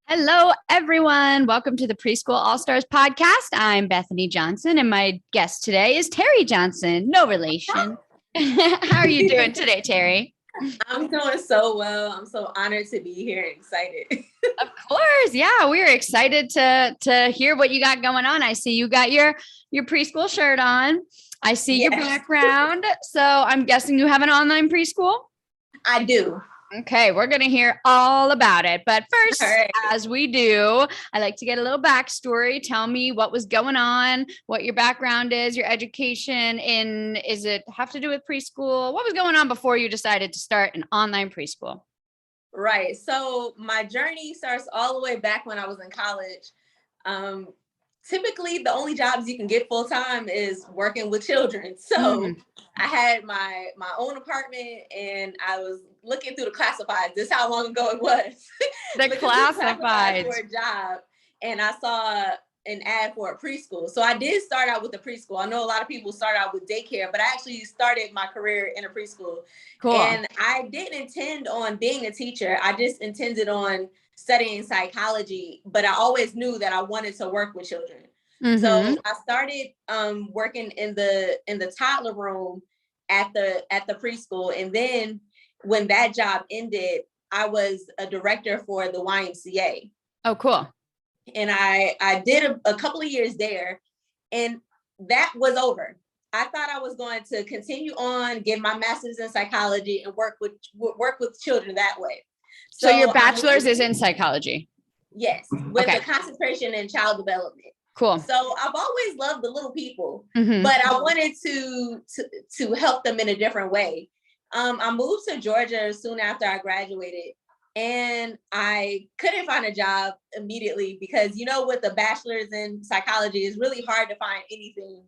Hello, everyone. Welcome to the Preschool All-Stars podcast. I'm Bethany Johnson, and my guest today is Terri Johnson. No relation. How are you doing today, Terri? I'm doing so well. I'm so honored to be here and excited. Of course. Yeah, we're excited to hear what you got going on. I see you got your preschool shirt on. I see your background. So I'm guessing you have an online preschool? I do. Okay, we're going to hear all about it. But first, right. As we do, I like to get a little backstory. Tell me what was going on, what your background is, your education is it have to do with preschool? What was going on before you decided to start an online preschool? Right. So my journey starts all the way back when I was in college. Typically, the only jobs you can get full time is working with children. So I had my own apartment, and I was looking through the classifieds. This is how long ago it was. The classifieds for a job, and I saw an ad for a preschool. So I did start out with a preschool. I know a lot of people start out with daycare, but I actually started my career in a preschool. Cool. And I didn't intend on being a teacher. I just intended on studying psychology, but I always knew that I wanted to work with children. So I started working in the toddler room at the preschool, and then when that job ended, I was a director for the YMCA. Oh, cool. And I did a couple of years there, and that was over. I thought I was going to continue on, get my master's in psychology, and work with children that way. So your bachelor's is in psychology? Yes, with a concentration in child development. Cool. So I've always loved the little people, but I wanted to help them in a different way. I moved to Georgia soon after I graduated, and I couldn't find a job immediately because, with a bachelor's in psychology, it's really hard to find anything.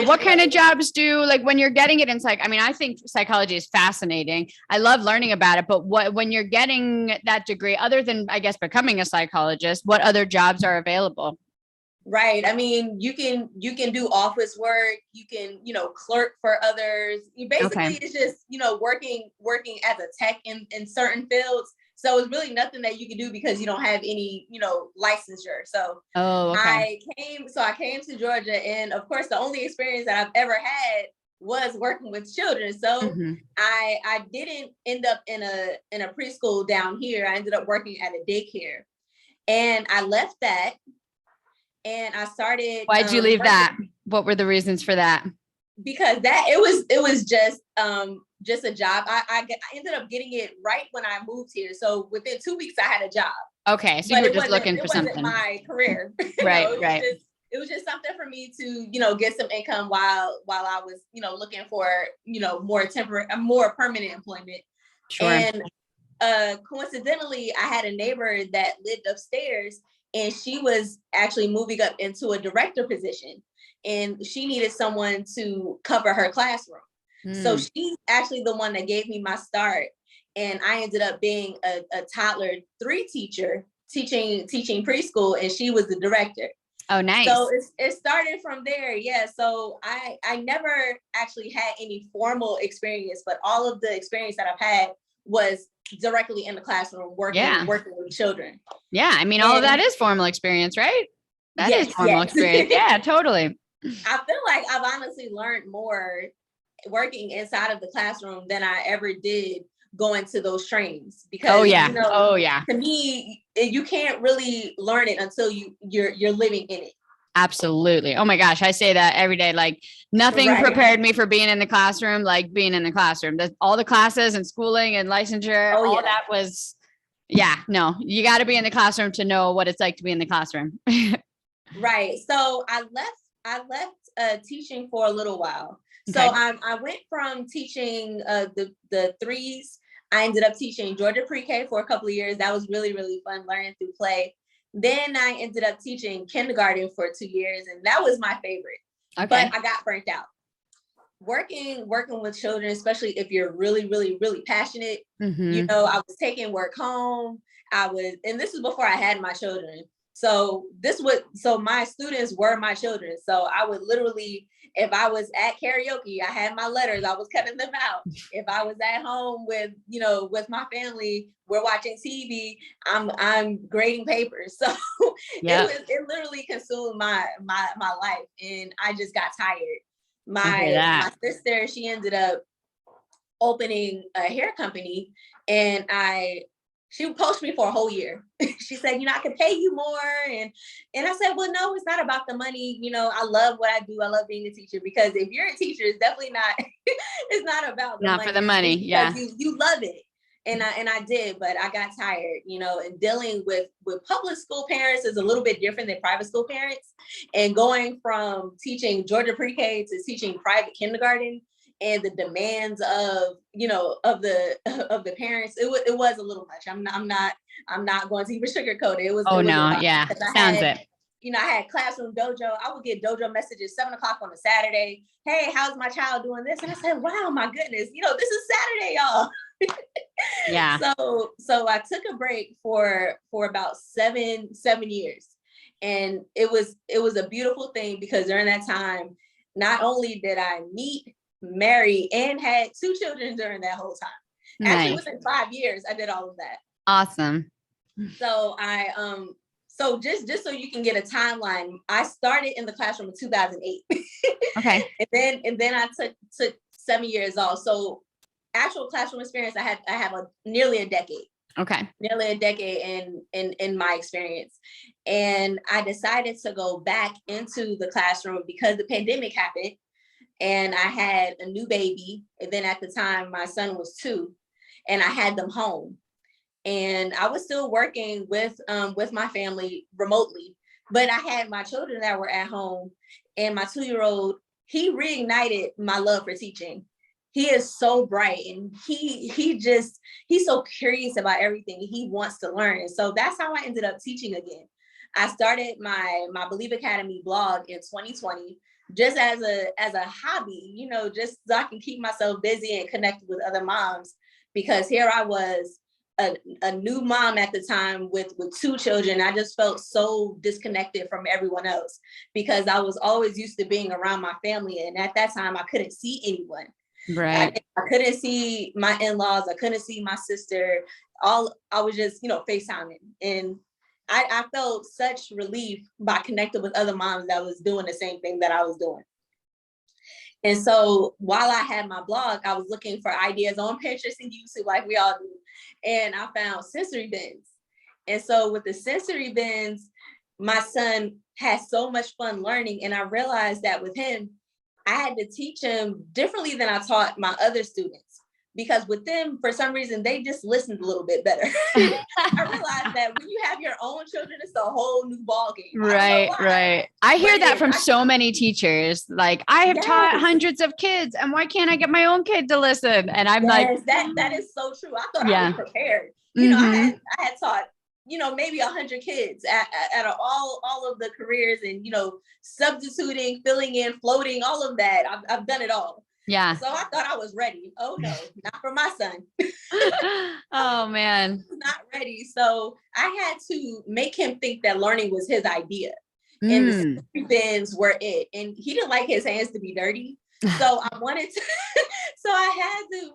What kind of jobs when you're getting it in psych? I mean, I think psychology is fascinating. I love learning about it, but when you're getting that degree, other than, I guess, becoming a psychologist, what other jobs are available? Right. I mean, you can do office work, you can, clerk for others. It's just, working as a tech in certain fields. So it's really nothing that you can do because you don't have any, licensure. So I came to Georgia, and of course the only experience that I've ever had was working with children. So I didn't end up in a preschool down here. I ended up working at a daycare, and I left that. And I started. Why'd you leave that? What were the reasons for that? Because it was just a job. I ended up getting it right when I moved here. So within 2 weeks, I had a job. Okay, so you were just looking for something. It wasn't my career. Right, It was just something for me to, get some income while I was, looking for, more permanent employment. Sure. And coincidentally, I had a neighbor that lived upstairs, and she was actually moving up into a director position, and she needed someone to cover her classroom. So she's actually the one that gave me my start. And I ended up being a toddler 3 teacher teaching preschool, and she was the director. Oh, nice. So it started from there. Yeah. So I never actually had any formal experience, but all of the experience that I've had was directly in the classroom working with children. Yeah. I mean, all of that is formal experience, right? That is formal experience. Yeah, totally. I feel like I've honestly learned more working inside of the classroom than I ever did going to those trainings, because to me, you can't really learn it until you're living in it. Absolutely. Oh my gosh. I say that every day. Like nothing prepared me for being in the classroom, like being in the classroom. All the classes and schooling and licensure, all that was, no, you got to be in the classroom to know what it's like to be in the classroom. Right. So I left teaching for a little while. So I went from teaching the 3s. I ended up teaching Georgia pre-K for a couple of years. That was really, really fun, learning through play. Then I ended up teaching kindergarten for 2 years, and that was my favorite. Okay. But I got burnt out. Working with children, especially if you're really, really, really passionate. I was taking work home. And this was before I had my children. So my students were my children. So I would literally, if I was at karaoke, I had my letters, I was cutting them out. If I was at home with my family, we're watching TV, I'm grading papers. So it literally consumed my life, and I just got tired. My sister, she ended up opening a hair company, and she coached me for a whole year. She said, I can pay you more. And I said, well, no, it's not about the money. I love what I do. I love being a teacher, because if you're a teacher, it's definitely not, it's not about the money. Not for the money. Yeah. You love it. And I did, but I got tired, and dealing with public school parents is a little bit different than private school parents. And going from teaching Georgia pre-K to teaching private kindergarten, and the demands of the parents, it was a little much. I'm not going to even sugarcoat it. It was. Oh no, yeah, sounds it. I had classroom dojo. I would get dojo messages 7:00 on a Saturday. Hey, how's my child doing this? And I said, wow, my goodness, this is Saturday, y'all. Yeah. So I took a break for about seven years, and it was a beautiful thing, because during that time, not only did I meet, marry, and had 2 children during that whole time. Nice. Actually, within 5 years, I did all of that. Awesome. So so just so you can get a timeline, I started in the classroom in 2008. Okay. and then I took 7 years off. So actual classroom experience, I have nearly a decade. Okay. Nearly a decade in my experience. And I decided to go back into the classroom because the pandemic happened, and I had a new baby. And then at the time, my son was 2, and I had them home. And I was still working with my family remotely, but I had my children that were at home, and my 2-year-old, he reignited my love for teaching. He is so bright, and he's so curious about everything. He wants to learn. And so that's how I ended up teaching again. I started my Believe Academy blog in 2020, just as a hobby, just so I can keep myself busy and connected with other moms, because here I was, a new mom at the time with 2 children. I just felt so disconnected from everyone else, because I was always used to being around my family. And at that time, I couldn't see anyone. Right. I couldn't see my in-laws. I couldn't see my sister. I was just, FaceTiming. And I felt such relief by connecting with other moms that was doing the same thing that I was doing. And so while I had my blog, I was looking for ideas on Pinterest and YouTube, like we all do. And I found sensory bins. And so with the sensory bins, my son had so much fun learning. And I realized that with him, I had to teach him differently than I taught my other students, because with them, for some reason, they just listened a little bit better. I realized that when you have your own children, it's a whole new ballgame. Right. I hear that from so many teachers. Like, I have taught hundreds of kids, and why can't I get my own kid to listen? And I'm like, that is so true. I thought I was prepared. I had taught, maybe 100 kids at all of the careers, and, substituting, filling in, floating, all of that. I've done it all. Yeah. So I thought I was ready. Oh no, not for my son. Oh man. Not ready. So I had to make him think that learning was his idea. And the sensory bins were it. And he didn't like his hands to be dirty. So I wanted to, I had to,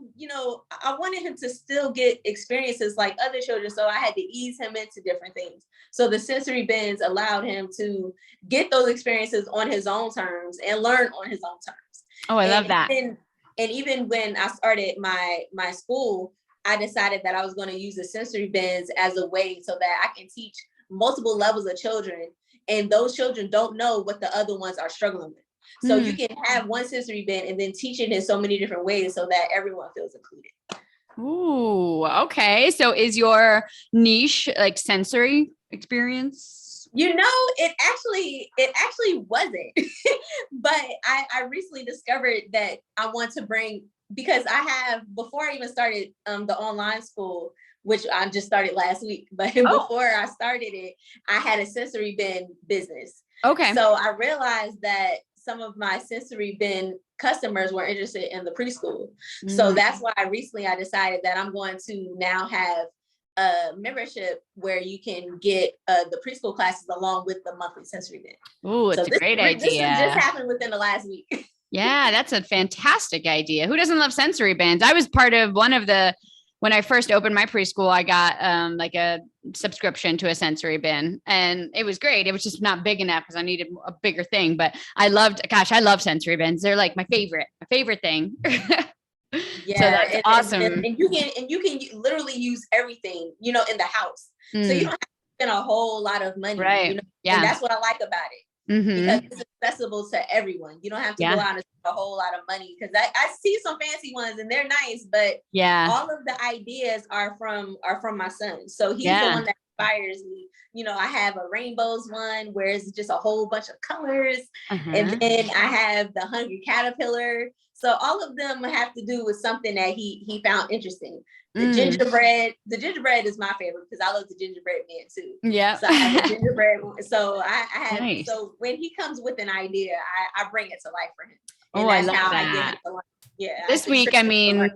I wanted him to still get experiences like other children. So I had to ease him into different things. So the sensory bins allowed him to get those experiences on his own terms and learn on his own terms. Oh, I love that. And even when I started my school, I decided that I was going to use the sensory bins as a way so that I can teach multiple levels of children, and those children don't know what the other ones are struggling with. So you can have one sensory bin and then teach it in so many different ways so that everyone feels included. Ooh, okay. So is your niche like sensory experience? It actually wasn't. But I recently discovered that I want to bring, because before I even started the online school, which I just started last week, but before I started it, I had a sensory bin business. Okay. So I realized that some of my sensory bin customers were interested in the preschool. So that's why recently I decided that I'm going to now have a membership where you can get the preschool classes along with the monthly sensory bin. Oh, it's a great idea. This just happened within the last week. Yeah, that's a fantastic idea. Who doesn't love sensory bins? I was part of one of the, when I first opened my preschool, I got like a subscription to a sensory bin, and it was great. It was just not big enough because I needed a bigger thing, but I love sensory bins. They're like my favorite thing. Yeah, so that's awesome. And you can literally use everything, in the house. So you don't have to spend a whole lot of money. Right. Yeah. And that's what I like about it. Because it's accessible to everyone. You don't have to go out and spend a whole lot of money, because I see some fancy ones and they're nice, but all of the ideas are from my son. So he's the one that inspires me. I have a rainbows one where it's just a whole bunch of colors. And then I have the hungry caterpillar. So all of them have to do with something that he found interesting. The gingerbread is my favorite because I love the gingerbread man too. Yeah. So I have a gingerbread. So I have, nice. So when he comes with an idea, I bring it to life for him. And I love that. This week, I mean,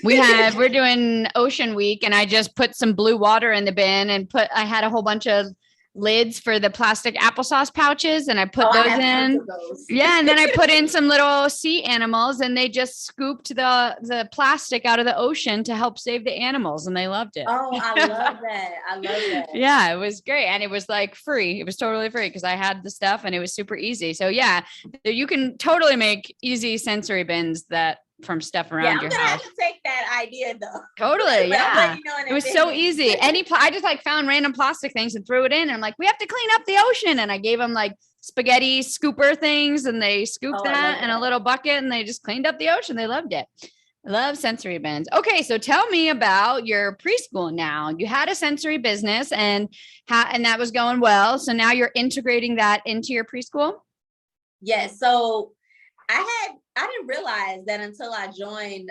we're doing Ocean Week, and I just put some blue water in the bin and I had a whole bunch of lids for the plastic applesauce pouches, and I put those in. Yeah. And then I put in some little sea animals, and they just scooped the plastic out of the ocean to help save the animals, and they loved it. Oh, I love that. Yeah, it was great. And it was like free. It was totally free because I had the stuff and it was super easy. So yeah, you can totally make easy sensory bins from stuff around your house. Have to take that idea though. Totally. Yeah. It was so easy. I just like found random plastic things and threw it in. And I'm like, we have to clean up the ocean. And I gave them like spaghetti scooper things, and they scooped that in a little bucket, and they just cleaned up the ocean. They loved it. I love sensory bins. Okay. So tell me about your preschool now. You had a sensory business and that was going well. So now you're integrating that into your preschool? Yes. So I didn't realize that until I joined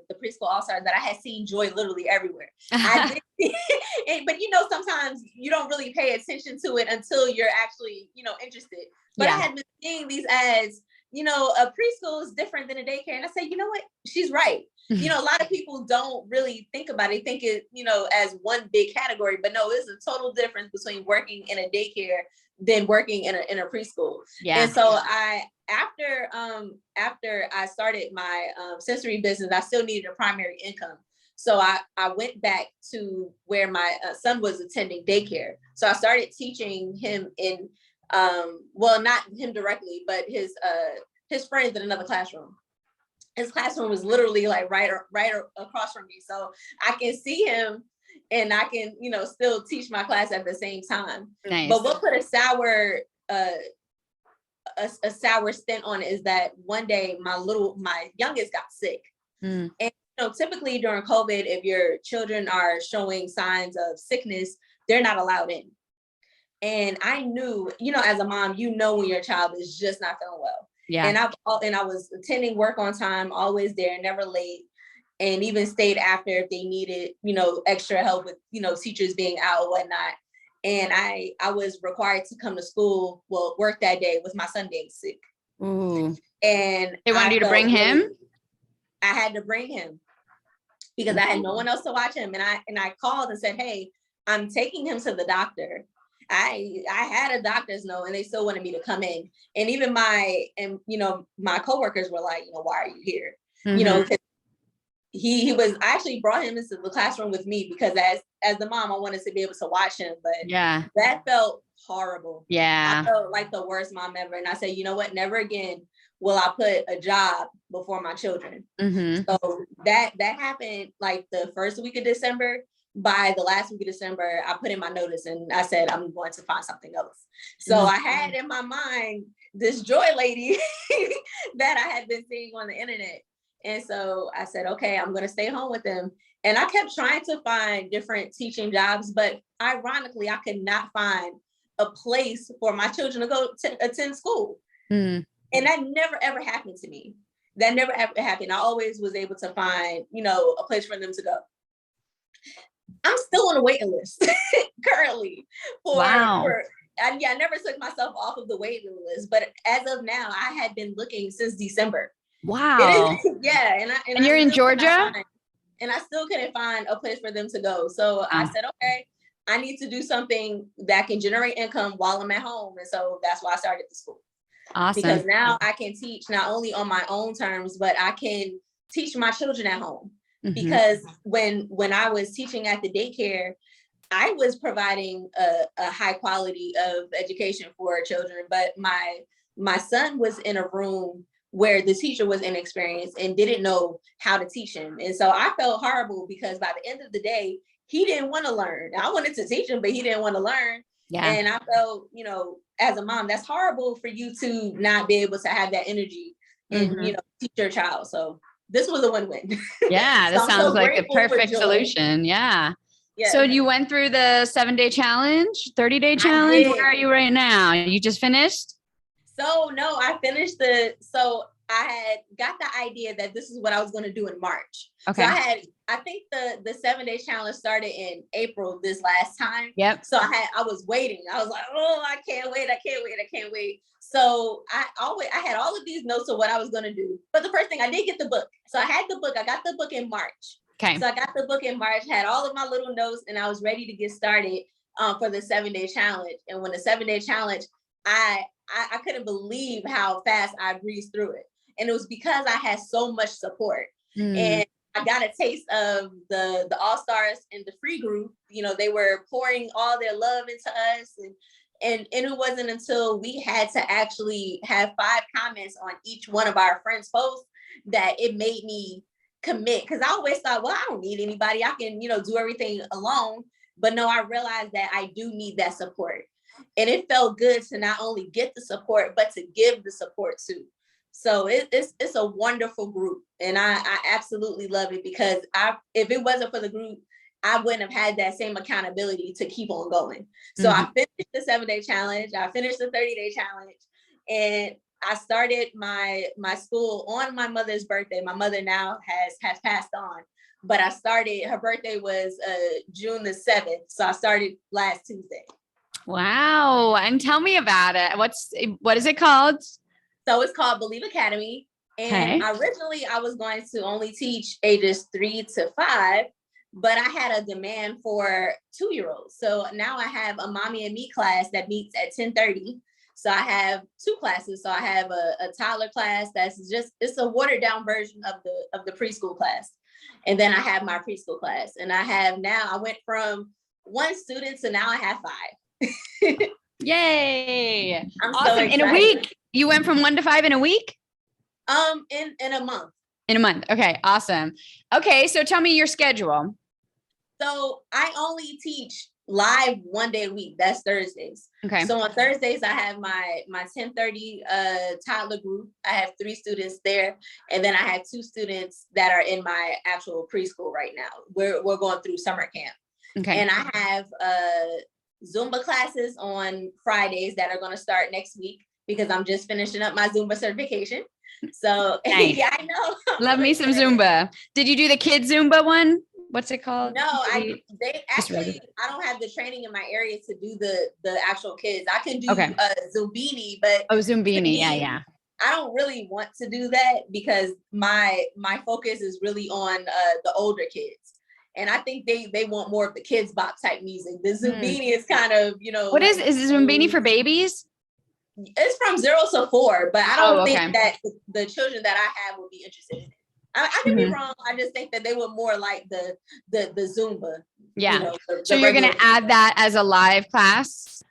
the Preschool All-Stars that I had seen joy literally everywhere. I did, but sometimes you don't really pay attention to it until you're actually, interested. But I had been seeing these ads, a preschool is different than a daycare. And I said, you know what? She's right. A lot of people don't really think about it. Think it, as one big category, but no, it's a total difference between working in a daycare than working in a preschool. Yeah. And so after I started my sensory business, I still needed a primary income. So I went back to where my son was attending daycare. So I started teaching him in, not him directly, but his friends in another classroom. His classroom was literally like right across from me. So I can see him and I can, still teach my class at the same time. Nice. But what put a sour stint on it is that one day my youngest got sick. And typically during COVID, if your children are showing signs of sickness, they're not allowed in. And I knew, as a mom, when your child is just not feeling well. Yeah. And I was attending work on time, always there, never late, and even stayed after if they needed, extra help with, teachers being out or whatnot. And I was required to come to school, work that day with my son being sick. Ooh. And they wanted you to bring him? I had to bring him because I had no one else to watch him. And I called and said, hey, I'm taking him to the doctor. I had a doctor's note and they still wanted me to come in. And even my coworkers were like, why are you here? He was, I actually brought him into the classroom with me because as the mom, I wanted to be able to watch him, but that felt horrible. Yeah. I felt like the worst mom ever. And I said, you know what? Never again will I put a job before my children. So that happened like the first week of December. By the last week of December, I put in my notice and I said, I'm going to find something else. So I had in my mind this Joy lady that I had been seeing on the internet. And so I said, okay, I'm going to stay home with them. And I kept trying to find different teaching jobs, but ironically, I could not find a place for my children to go to attend school. And that never, ever happened to me. That never, ever happened. I always was able to find, a place for them to go. I'm still on a waiting list currently. I never took myself off of the waiting list, but as of now, I had been looking since December. Wow. Yeah. And you're in Georgia? and I still couldn't find a place for them to go. So I said, okay, I need to do something that can generate income while I'm at home. And so that's why I started the school. Awesome. Because now I can teach not only on my own terms, but I can teach my children at home. Mm-hmm. Because when I was teaching at the daycare, I was providing a high quality of education for children, but my son was in a room where the teacher was inexperienced and didn't know how to teach him. And so I felt horrible because by the end of the day, he didn't want to learn. I wanted to teach him, but he didn't want to learn. Yeah. And I felt, as a mom, that's horrible for you to not be able to have that energy and, teach your child. So this was a win-win. Yeah, this sounds like a perfect solution. Yeah. Yes. So you went through the 7-day challenge, 30-day challenge. Where are you right now? You just finished? So no, I finished so I had got the idea that this is what I was going to do in March. Okay. So I think the 7-day challenge started in April this last time. Yep. So I was waiting. I was like, oh, I can't wait. So I had all of these notes of what I was going to do. But the first thing, I did get the book. So I got the book in March. Okay. So I got the book in March, had all of my little notes, and I was ready to get started for the 7-day challenge. And when the 7-day challenge, I couldn't believe how fast I breezed through it. And it was because I had so much support. And I got a taste of the All-Stars and the free group. They were pouring all their love into us. And it wasn't until we had to actually have 5 comments on each one of our friends' posts that it made me commit. Because I always thought, well, I don't need anybody. I can, do everything alone. But no, I realized that I do need that support. And it felt good to not only get the support, but to give the support too. So it's a wonderful group. And I absolutely love it because if it wasn't for the group, I wouldn't have had that same accountability to keep on going. So I finished the 7-day challenge. I finished the 30-day challenge. And I started my school on my mother's birthday. My mother now has passed on. But her birthday was June the 7th. So I started last Tuesday. Wow. And tell me about it. What is it called? So it's called Believe Academy. And originally I was going to only teach ages 3 to 5, but I had a demand for 2-year-olds. So now I have a mommy and me class that meets at 10:30. So I have 2 classes. So I have a toddler class it's a watered down version of the preschool class. And then I have my preschool class. And I went from 1 student to now I have 5. Yay. I'm awesome. So in a week, you went from 1 to 5 in a week? In a month. In a month. Okay. Awesome. Okay. So tell me your schedule. So I only teach live 1 day a week. That's Thursdays. Okay. So on Thursdays, I have my 10:30 toddler group. I have 3 students there. And then I have 2 students that are in my actual preschool right now. We're going through summer camp. Okay. And I have Zumba classes on Fridays that are going to start next week because I'm just finishing up my Zumba certification. So nice. Yeah, I know. Love me some Zumba. Did you do the kids Zumba one? What's it called? No, I don't have the training in my area to do the actual kids. I can do Zumbini, but Zumbini, yeah. I don't really want to do that because my focus is really on the older kids. And I think they want more of the kids bop type music. The Zumbini is kind of, What is Zumbini for babies? It's from 0 to 4, but I don't think that the children that I have would be interested in it. I could be wrong. I just think that they were more like the Zumba. Yeah. So you're going to add that as a live class?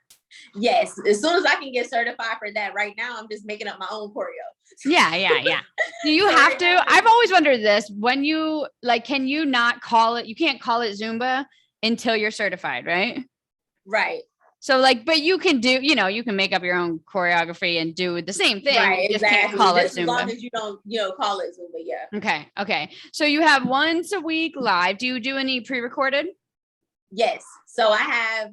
Yes. As soon as I can get certified for that. Right now, I'm just making up my own choreo. Yeah. Do you have to? I've always wondered this. When you can you not call it? You can't call it Zumba until you're certified, right? Right. So but you can do, you can make up your own choreography and do the same thing. Right, you just exactly. Can't call it Zumba. As long as you don't, call it Zumba. Yeah. Okay. So you have once a week live. Do you do any pre-recorded? Yes. So I have,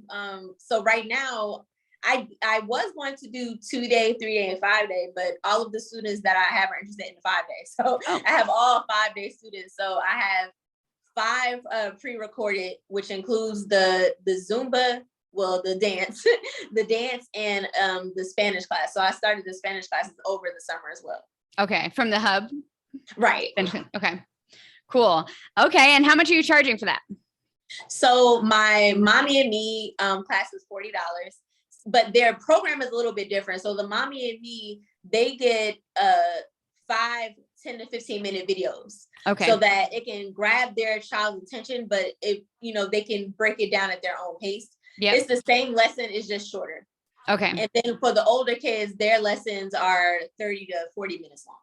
so right now I was going to do 2-day, 3-day, and 5-day, but all of the students that I have are interested in the 5-day. So I have all 5-day students. So I have 5 pre-recorded, which includes the Zumba, the dance, and the Spanish class. So I started the Spanish classes over the summer as well. Okay. From the hub? Right. Okay. Cool. Okay. And how much are you charging for that? So my Mommy and Me class is $40, but their program is a little bit different. So the Mommy and Me, they get 5, 10 to 15-minute videos. Okay. So that it can grab their child's attention, but they can break it down at their own pace. Yep. It's the same lesson, it's just shorter. Okay. And then for the older kids, their lessons are 30 to 40 minutes long.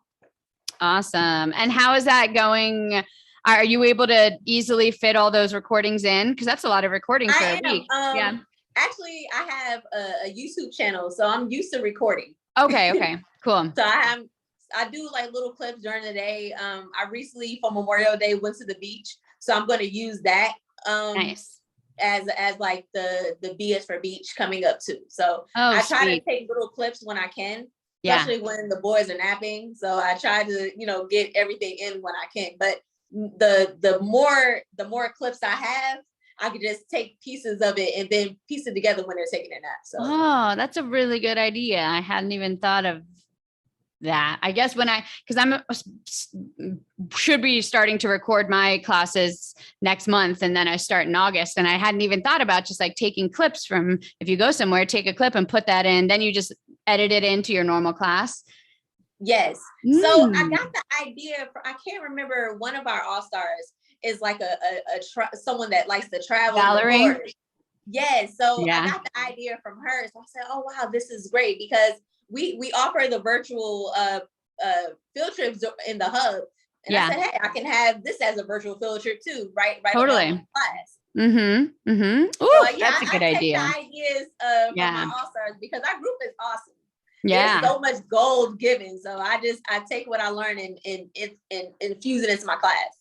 Awesome. And how is that going? Are you able to easily fit all those recordings in? Because that's a lot of recordings for a week. Yeah. Actually, I have a YouTube channel, so I'm used to recording. Okay. Cool. So I do like little clips during the day. I recently for Memorial Day went to the beach, so I'm going to use that. Nice. As like the B is for beach coming up too. So I try to take little clips when I can, especially when the boys are napping. So I try to, get everything in when I can. But the more clips I have, I could just take pieces of it and then piece it together when they're taking a nap. So that's a really good idea. I hadn't even thought of that. I guess because should be starting to record my classes next month, and then I start in August, and I hadn't even thought about just like taking clips from, if you go somewhere, take a clip and put that in, then you just edit it into your normal class. Yes. So I got the idea I can't remember, one of our All-Stars is like someone that likes to travel. Valerie. Yes. So I got the idea from her. So I said, oh wow, this is great, because we offer the virtual field trips in the hub. And I said, hey, I can have this as a virtual field trip too, right? Totally. In class. Ooh, that's a good idea. I take the ideas from my All-Stars, because our group is awesome. Yeah. There's so much gold given. So I take what I learn and infuse it into my class.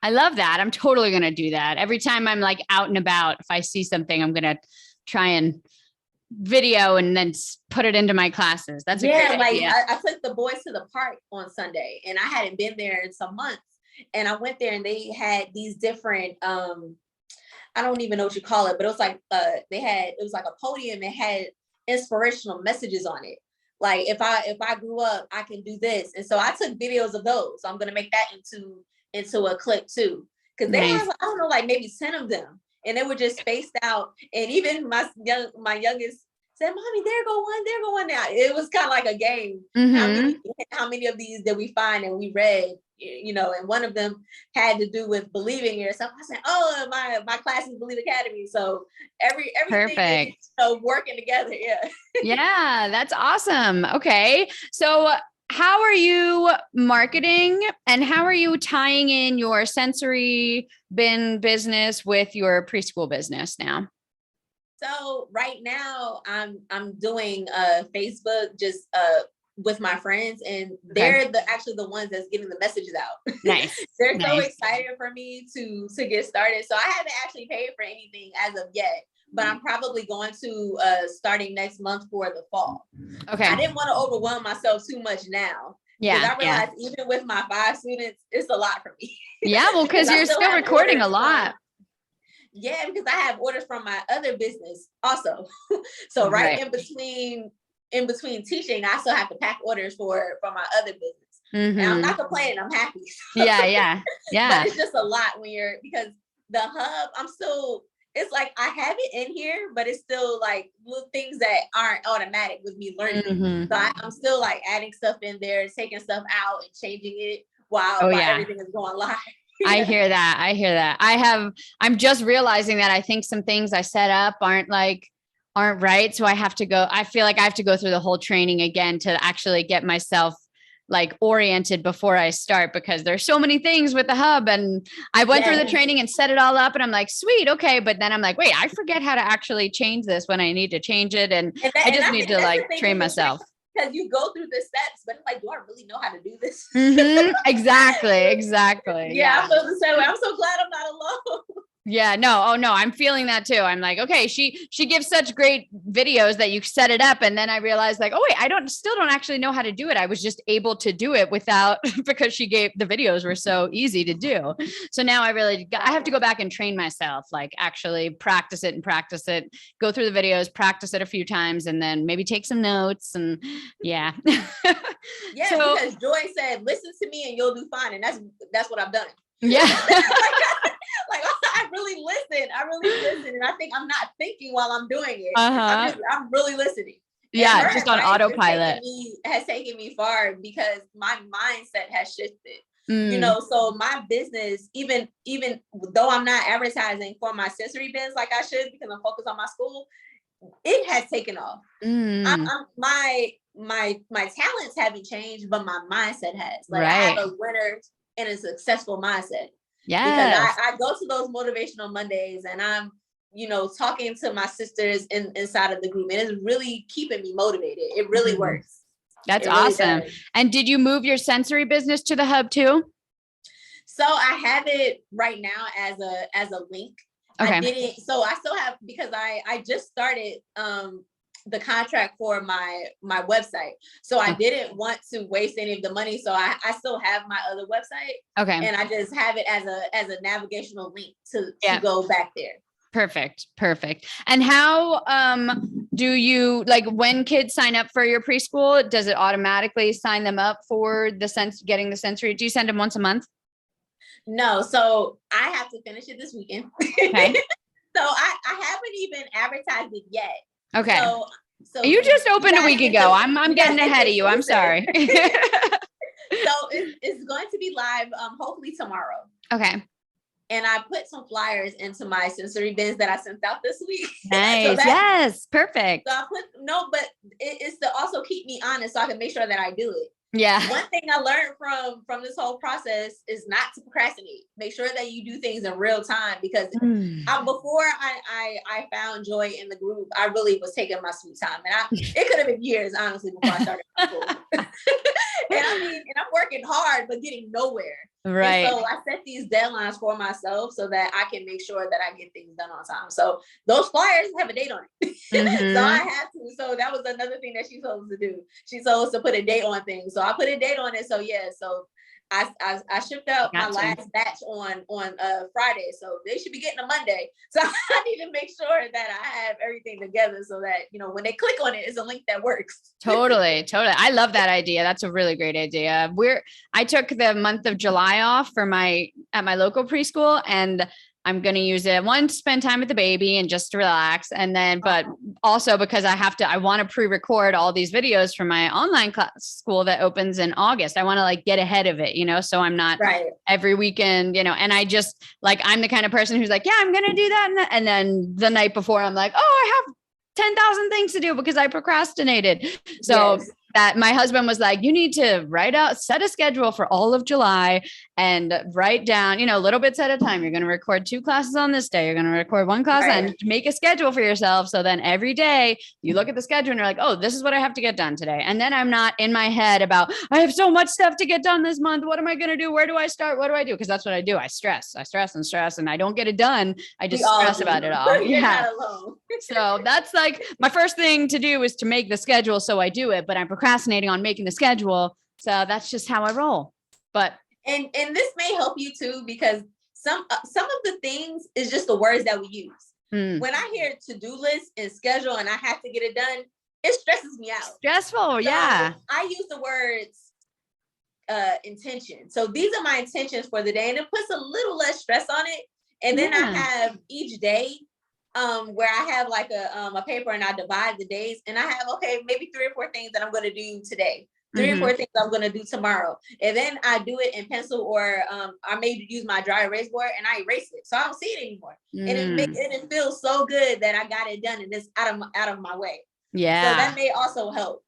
I love that. I'm totally going to do that. Every time I'm like out and about, if I see something, I'm going to try and video and then put it into my classes. That's a great idea. I took the boys to the park on Sunday, and I hadn't been there in some months. And I went there, and they had these different, I don't even know what you call it, but it was like, it was like a podium. It had inspirational messages on it. Like, if I grew up, I can do this. And so I took videos of those. So I'm going to make that into a clip too. Cause they have, I don't know, like maybe 10 of them. And they were just spaced out. And even my youngest said, Mommy, there go one now. It was kind of like a game. How many of these did we find and we read, and one of them had to do with believing in yourself. I said, oh, my class is Believe Academy. So everything perfect. Is working together. Yeah. Yeah, that's awesome. Okay. So how are you marketing, and how are you tying in your sensory bin business with your preschool business now? So right now I'm doing Facebook just with my friends, and they're actually the ones that's getting the messages out. Nice. They're so excited for me to get started. So I haven't actually paid for anything as of yet, but I'm probably going to starting next month for the fall. Okay. I didn't want to overwhelm myself too much now. Yeah. I realized even with my 5 students, it's a lot for me. Yeah, well, because you're still recording a lot. Yeah, because I have orders from my other business also. So in between teaching, I still have to pack orders for my other business. And I'm not complaining, I'm happy. Yeah. But it's just a lot because the hub, it's like I have it in here, but it's still like little things that aren't automatic with me learning. So I'm still like adding stuff in there, taking stuff out and changing it while everything is going live. I hear that. I'm just realizing that I think some things I set up aren't right. So I feel like I have to go through the whole training again to actually get myself like oriented before I start, because there's so many things with the hub, and I went through the training and set it all up, and I'm like, sweet. Okay. But then I'm like, wait, I forget how to actually change this when I need to change it. And I just need to like train myself. Because you go through the steps, but like, do I really know how to do this? Exactly. Yeah, I feel the same way. I'm so glad I'm not alone. Yeah, no. Oh no, I'm feeling that too. I'm like, okay, she gives such great videos that you set it up. And then I realized like, oh wait, I still don't actually know how to do it. I was just able to do it without, because the videos were so easy to do. So now I have to go back and train myself, like actually practice it, go through the videos, practice it a few times, and then maybe take some notes. And yeah. Yeah, because Joy said, listen to me and you'll do fine. And that's what I've done. Yeah. like I really listen. And I think I'm not thinking while I'm doing it. I'm really listening. Yeah, just on autopilot. Has taken me far because my mindset has shifted. You know, so my business, even though I'm not advertising for my sensory biz like I should because I'm focused on my school, it has taken off. My talents haven't changed, but my mindset has. Like I have a winner and a successful mindset. Yeah, because I go to those motivational Mondays and I'm, you know, talking to my sisters inside of the group, and it's really keeping me motivated. It really works. That's awesome. Really, and did you move your sensory business to the hub too? So I have it right now as a link. Okay. I didn't, so I still have, because I just started the contract for my website. So I didn't want to waste any of the money. So I still have my other website. Okay. And I just have it as a navigational link to go back there. Perfect. And how do you, like, when kids sign up for your preschool, does it automatically sign them up for getting the sensory? Do you send them once a month? No, so I have to finish it this weekend. Okay. So I haven't even advertised it yet. Okay. So you just opened a week ago. I'm getting ahead of you. I'm sorry. So it's going to be live hopefully tomorrow. Okay. And I put some flyers into my sensory bins that I sent out this week. Nice. Yes. Perfect. So but it's to also keep me honest so I can make sure that I do it. Yeah. One thing I learned from this whole process is not to procrastinate. Make sure that you do things in real time, because before I found joy in the group, I really was taking my sweet time, and it could have been years, honestly, before I started school. and I'm working hard but getting nowhere. Right. And so I set these deadlines for myself so that I can make sure that I get things done on time. So those flyers have a date on it. So I have to. So that was another thing that she told us to do. She told us to put a date on things. So I put a date on it. So yeah. So I shipped out my last batch on Friday. So they should be getting a Monday. So I need to make sure that I have everything together so that, you know, when they click on it, it's a link that works. Totally. I love that idea. That's a really great idea. I took the month of July off at my local preschool, and I'm going to use it to spend time with the baby and just to relax. And then, but also because I want to pre-record all these videos for my online school that opens in August. I want to get ahead of it, you know, so I'm not every weekend, you know, and I just I'm the kind of person who's like, yeah, I'm going to do that. And then the night before I'm like, oh, I have 10,000 things to do because I procrastinated. So that my husband was like, you need to set a schedule for all of July and write down, you know, little bits at a time. You're going to record 2 classes on this day. You're going to record 1 class and make a schedule for yourself. So then every day you look at the schedule and you're like, oh, this is what I have to get done today. And then I'm not in my head about, I have so much stuff to get done this month. What am I going to do? Where do I start? What do I do? Because that's what I do. I stress and I don't get it done. I just stress about it all. You're not alone. So that's my first thing to do is to make the schedule. So I do it, but I'm procrastinating on making the schedule. So that's just how I roll. But and this may help you too, because some of the things is just the words that we use. When I hear to-do list and schedule and I have to get it done, it stresses me out. Stressful, so yeah. I use the words intention. So these are my intentions for the day, and it puts a little less stress on it. And then I have each day where I have a paper and I divide the days, and I have, maybe 3 or 4 things that I'm going to do today, 3 or 4 things I'm going to do tomorrow. And then I do it in pencil, or I may use my dry erase board and I erase it. So I don't see it anymore. And it feels so good that I got it done and it's out of my way. Yeah. So that may also help.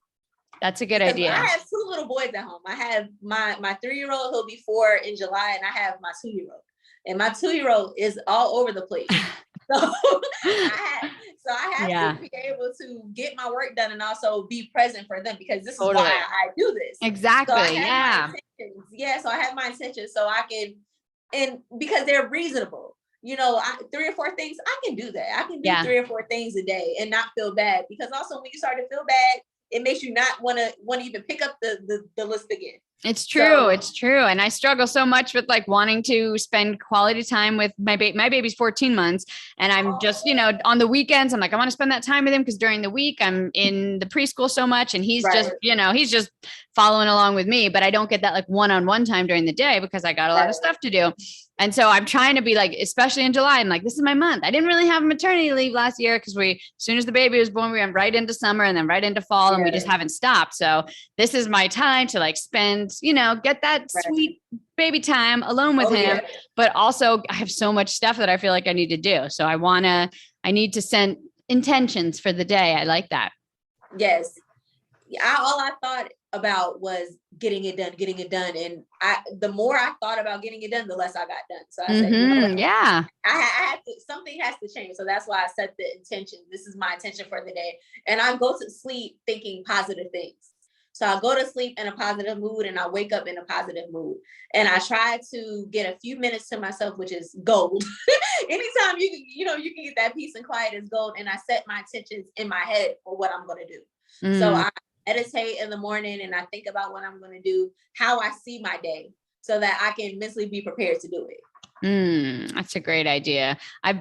That's a good idea. I have 2 little boys at home. I have my 3-year-old, he'll be 4 in July, and I have my 2-year-old. And my 2-year-old is all over the place. So I have to be able to get my work done and also be present for them, because this is why I do this. Exactly. So so I have my intentions so I can, and because they're reasonable, you know, 3 or 4 things, I can do that. I can do 3 or 4 things a day and not feel bad, because also when you start to feel bad, it makes you not want to even pick up the list again. It's true. So, it's true. And I struggle so much with like wanting to spend quality time with my baby. My baby's 14 months. And I'm just, on the weekends, I'm like, I want to spend that time with him because during the week I'm in the preschool so much. And he's just, he's just following along with me, but I don't get that like one-on-one time during the day because I got a lot of stuff to do. And so I'm trying to be like, especially in July, I'm like, this is my month. I didn't really have maternity leave last year because as soon as the baby was born, we went right into summer and then right into fall and we just haven't stopped. So this is my time to like spend, get that sweet baby time alone with him. Yeah. But also I have so much stuff that I feel like I need to do. So I need to set intentions for the day. I like that. Yes. All I thought about was getting it done. And the more I thought about getting it done, the less I got done. So I said, I had to, something has to change. So that's why I set the intention. This is my intention for the day. And I go to sleep thinking positive things. So I go to sleep in a positive mood and I wake up in a positive mood. And I try to get a few minutes to myself, which is gold. Anytime you can get that peace and quiet is gold. And I set my intentions in my head for what I'm going to do. So I meditate in the morning and I think about what I'm going to do, how I see my day so that I can mentally be prepared to do it. That's a great idea. I'm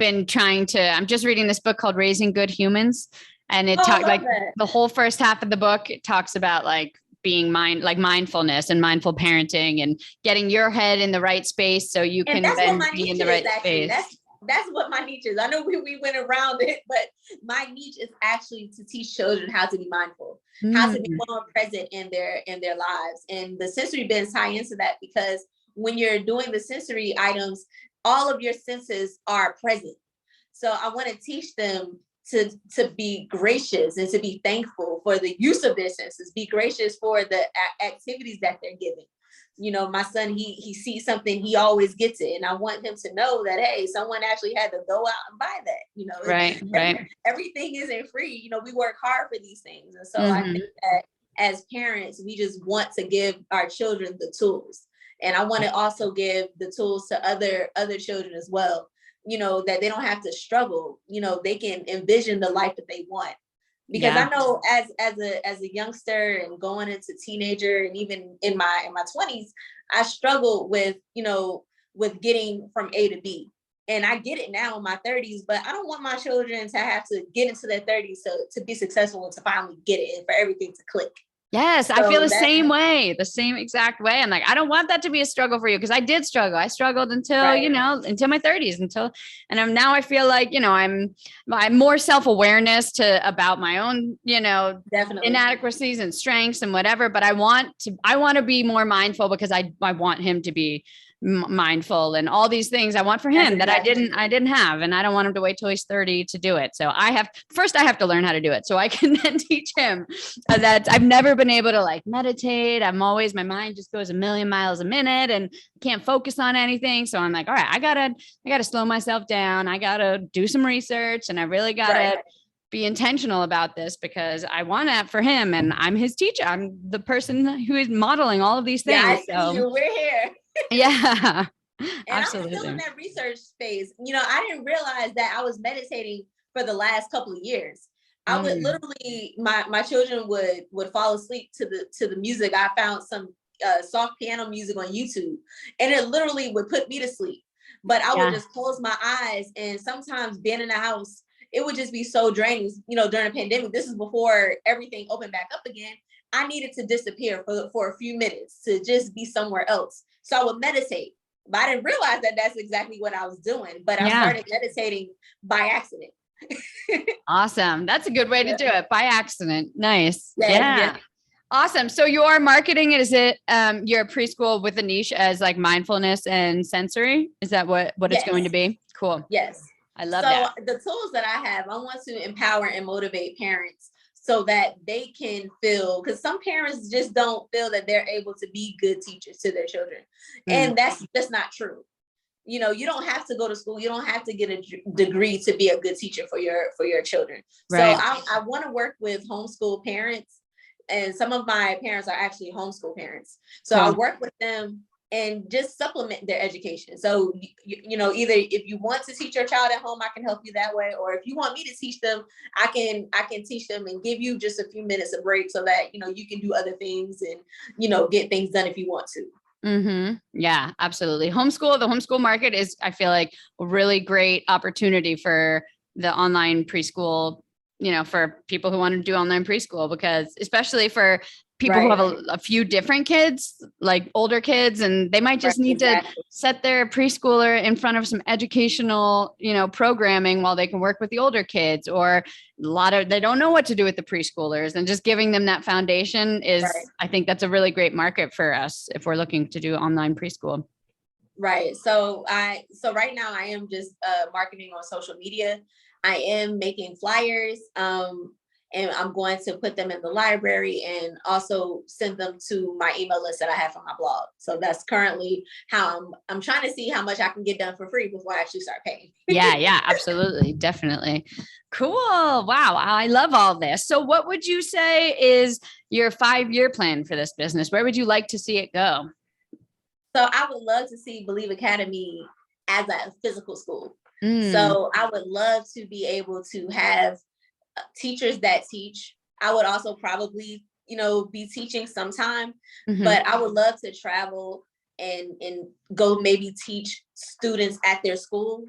just reading this book called Raising Good Humans. And it talks like the whole first half of the book, it talks about like being mindfulness and mindful parenting and getting your head in the right space so you can then be in the right space. That's what my niche is. I know we went around it, but my niche is actually to teach children how to be mindful, how to be more present in their lives. And the sensory bins tie into that because when you're doing the sensory items, all of your senses are present. So I want to teach them to be gracious and to be thankful for the use of their senses, be gracious for the activities that they're given. My son, he sees something, he always gets it. And I want him to know that, hey, someone actually had to go out and buy that, Right. Everything isn't free. We work hard for these things. And so I think that as parents, we just want to give our children the tools. And I want to also give the tools to other children as well. That they don't have to struggle, they can envision the life that they want. Because I know as a youngster and going into teenager and even in my 20s, I struggled with getting from A to B. And I get it now in my 30s, but I don't want my children to have to get into their 30s to be successful and to finally get it and for everything to click. Yes, I feel the same exact way. I'm like, I don't want that to be a struggle for you because I did struggle. I struggled until, until my 30s now I feel like, I'm more self-awareness about my own, definitely inadequacies and strengths and whatever. But I want to be more mindful because I want him to be mindful and all these things I want for him that I didn't have. And I don't want him to wait till he's 30 to do it. So I have to learn how to do it so I can then teach him that I've never been able to like meditate. My mind just goes a million miles a minute and can't focus on anything. So I'm like, all right, I gotta slow myself down. I gotta do some research and I really gotta be intentional about this because I want that for him. And I'm his teacher. I'm the person who is modeling all of these things. Yeah, I see you. We're here. Yeah, and absolutely. I'm still in that research phase. I didn't realize that I was meditating for the last couple of years. I would literally, my children would fall asleep to the music. I found some soft piano music on YouTube, and it literally would put me to sleep. But I would just close my eyes, and sometimes being in the house, it would just be so draining. During the pandemic, this is before everything opened back up again. I needed to disappear for a few minutes to just be somewhere else. So I would meditate, but I didn't realize that that's exactly what I was doing. But I started meditating by accident. Awesome. That's a good way to do it, by accident. Nice. Yeah. Awesome. So you are marketing it. Is it your preschool with a niche as like mindfulness and sensory? Is that what it's going to be? Cool. Yes. I love that. So the tools that I have, I want to empower and motivate parents so that they can feel, because some parents just don't feel that they're able to be good teachers to their children. And that's not true. You don't have to go to school. You don't have to get a degree to be a good teacher for your children. Right. So I want to work with homeschool parents, and some of my parents are actually homeschool parents. So I work with them and just supplement their education. So, either if you want to teach your child at home, I can help you that way. Or if you want me to teach them, I can teach them and give you just a few minutes of break so that, you can do other things and, get things done if you want to. Mm-hmm. Yeah, absolutely. The homeschool market is, I feel like, a really great opportunity for the online preschool, for people who want to do online preschool, because especially for people who have a few different kids, like older kids, and they might just need to set their preschooler in front of some educational, programming while they can work with the older kids, or they don't know what to do with the preschoolers, and just giving them that foundation is, I think that's a really great market for us if we're looking to do online preschool. Right. So right now I am just marketing on social media. I am making flyers. And I'm going to put them in the library and also send them to my email list that I have on my blog. So that's currently how I'm trying to see how much I can get done for free before I actually start paying. Yeah, absolutely. Definitely. Cool. Wow. I love all this. So what would you say is your 5-year plan for this business? Where would you like to see it go? So I would love to see Believe Academy as a physical school. So I would love to be able to have teachers that teach. I would also probably, be teaching sometime, but I would love to travel and go maybe teach students at their school,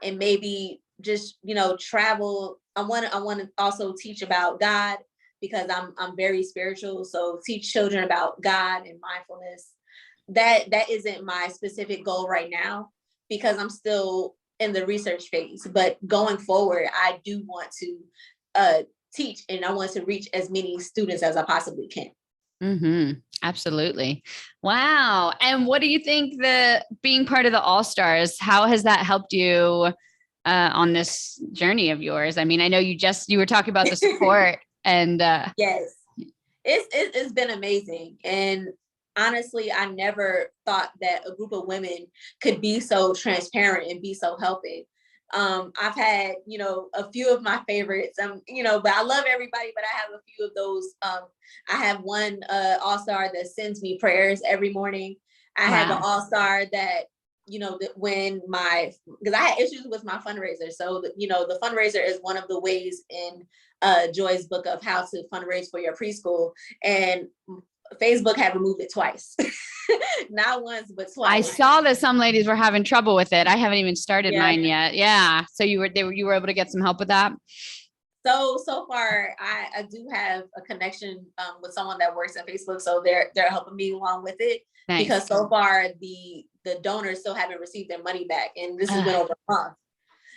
and maybe just, travel. I want to also teach about God, because I'm very spiritual. So teach children about God and mindfulness. That isn't my specific goal right now, because I'm still in the research phase, but going forward, I do want to teach, and I want to reach as many students as I possibly can. Mm-hmm. Absolutely. Wow. And what do you think being part of the All-Stars, how has that helped you on this journey of yours? I mean, I know you were talking about the support and yes, it's been amazing. And honestly, I never thought that a group of women could be so transparent and be so helping. I've had, a few of my favorites, but I love everybody, but I have a few of those. I have one All-Star that sends me prayers every morning. I have an All-Star that, because I had issues with my fundraiser. So, the fundraiser is one of the ways in Joy's book of how to fundraise for your preschool. And Facebook had removed it twice. Not once, but twice. I saw that some ladies were having trouble with it. I haven't even started mine yet. Yeah. So you were able to get some help with that? So far, I do have a connection with someone that works at Facebook. So they're helping me along with it. Nice. Because so far the donors still haven't received their money back. And this has been over a month.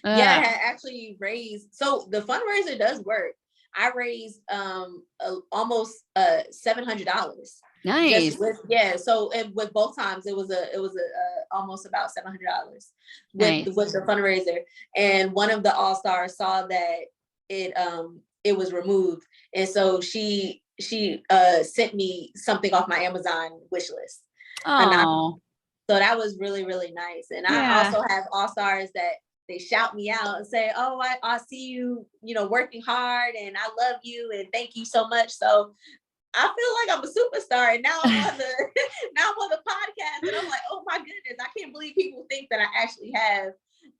Yeah, I had actually raised. So the fundraiser does work. I raised almost $700. Nice. So with both times it was almost about $700 with the fundraiser. And one of the All-Stars saw that it was removed, and so she sent me something off my Amazon wish list. Oh, so that was really, really nice. And I also have All-Stars that they shout me out and say, "Oh, I see you, working hard, and I love you, and thank you so much." So I feel like I'm a superstar, and now I'm on the podcast, and I'm like, oh my goodness, I can't believe people think that I actually have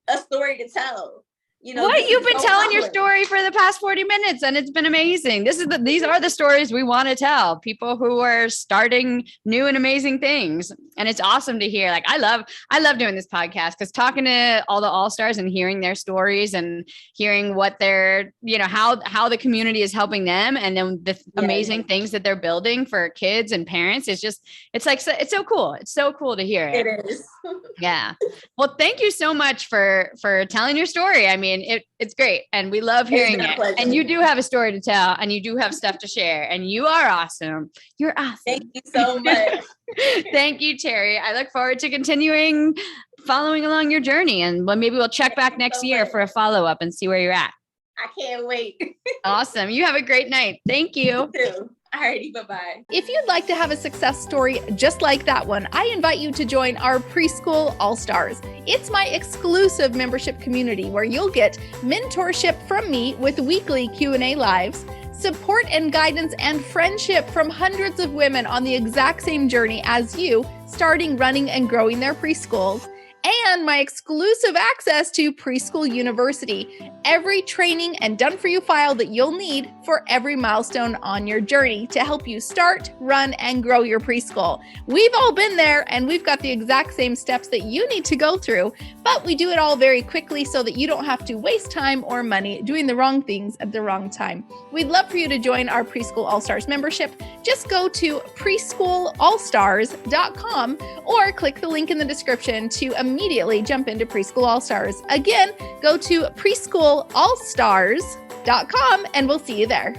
a story to tell. What you've been telling your story for the past 40 minutes, and it's been amazing. These are the stories we want to tell, people who are starting new and amazing things. And it's awesome to hear. Like, I love doing this podcast, because talking to all the All-Stars and hearing their stories and hearing what they're, how the community is helping them, and then the amazing things that they're building for kids and parents. It's so cool. It's so cool to hear it. It is. Yeah. Well, thank you so much for telling your story. I mean, it's great, and we love hearing it. And you do have a story to tell, and you do have stuff to share, and you are awesome. You're awesome. Thank you so much. Thank you, Terri. I look forward to continuing following along your journey, and maybe we'll check back next year for a follow-up and see where you're at. I can't wait. Awesome. You have a great night. Thank you. You too. Alrighty, bye-bye. If you'd like to have a success story just like that one, I invite you to join our Preschool All-Stars. It's my exclusive membership community where you'll get mentorship from me with weekly Q&A lives, support and guidance and friendship from hundreds of women on the exact same journey as you, starting, running, and growing their preschools, and my exclusive access to Preschool University, every training and done-for-you file that you'll need for every milestone on your journey to help you start, run, and grow your preschool. We've all been there, and we've got the exact same steps that you need to go through, but we do it all very quickly so that you don't have to waste time or money doing the wrong things at the wrong time. We'd love for you to join our Preschool All-Stars membership. Just go to preschoolallstars.com or click the link in the description to immediately jump into Preschool All-Stars. Again, go to preschoolallstars.com and we'll see you there.